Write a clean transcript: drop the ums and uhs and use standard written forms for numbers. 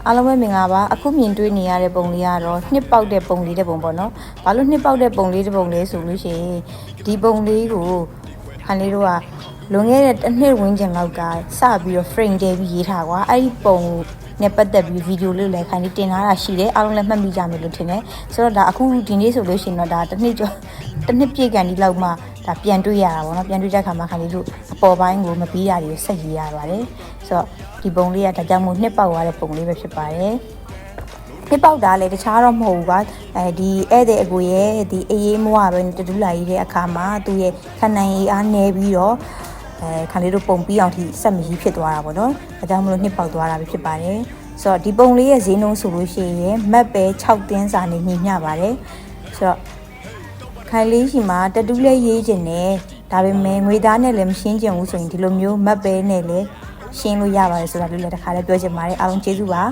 အားလုံးပဲမင်္ဂလာပါအခုမြင်တွေ့နေရတဲ့ပုံလေးကတော့နှစ်ပေါက်တဲ့ပုံလေးတဲ့ပုံပေါ့နော်ဘာလို့နှစ်ပေါက်တဲ့ပုံလေးတဲ့ပုံလေးဆိုလို့ရှိရင်ဒီပုံလေးကိုခန်းလေးတို့ကလွန်ခဲ့တဲ့တစ်နှစ်ဝန်းကျင်လောက်ကစပြီးတော့ frame တဲပြီးရေးထားကွာအဲ့ဒီပုံနဲ့ပတ်သက်ပြီးဗီဒီယိုလေးလည်းခန်းလေးတင်ထားတာရှိတယ်အားလုံးလည်းမှတ်မိကြမယ်လို့ထင်တယ်ဆိုတော့ဒါအခုဒီနေ့ဆိုလို့ရှိရင်တော့ဒါတစ်နှစ်ပြည့်ကန်ဒီလောက်မှဒါပြန်တွေ့ရတာပေါ့နော်ပြန်တွေ့တဲ့အခါမှာခန်းလေးတို့အပေါ်ပိုင်းကိုမပြီးတာတွေကိုဆက်ရေးရပါတယ်ဆိုတော့ဒီပုံလေးကဒါကြောင့်မို့နှစ်ပေါက်သွားတဲ့ပုံလေးပဲဖြစ်ပါတယ်နှစ်ပေါက်တာလည်းတခြားတော့မဟုတ်ဘူးကွာဒီဧည့်သည်အကိုရဲ့ဒီအေးအေးမွားပဲတတူးလာရေးတဲ့အခါမှာသူ့ရဲ့ခန္ဓာရည်အားနည်းပြီးတော့ခန်းလေးတို့ပုံပြီးအောင်ထိဆက်မကြီးဖြစ်သွားတာပေါ့နော်ဒါကြောင့်မလို့နှစ်ပေါက်သွားတာပဲဖြစ်ပါတယ်ဆိုတော့ဒီပုံလေးရဲ့ဈေးနှုန်းဆိုလို့ရှိရင်မတ်ပဲ6တင်းစာနဲ့ညီမျှပါတယ်ဆိုတော့ခိုင်လေးရှိမှာတတူးလေးရေးခြင်းနဲ့ဒါပေမဲ့ငွေသားနဲ့လည်းမရှင်းကျင်ဘူးဆိုရင်ဒီလိုမျိုးမတ်ပဲနဲ့လည်းရှင်းလို့ရပါတယ်ဆိုတာလေးလည်းတစ်ခါလည်းပြောချင်ပါတယ်အားလုံးကျေးဇူးပါ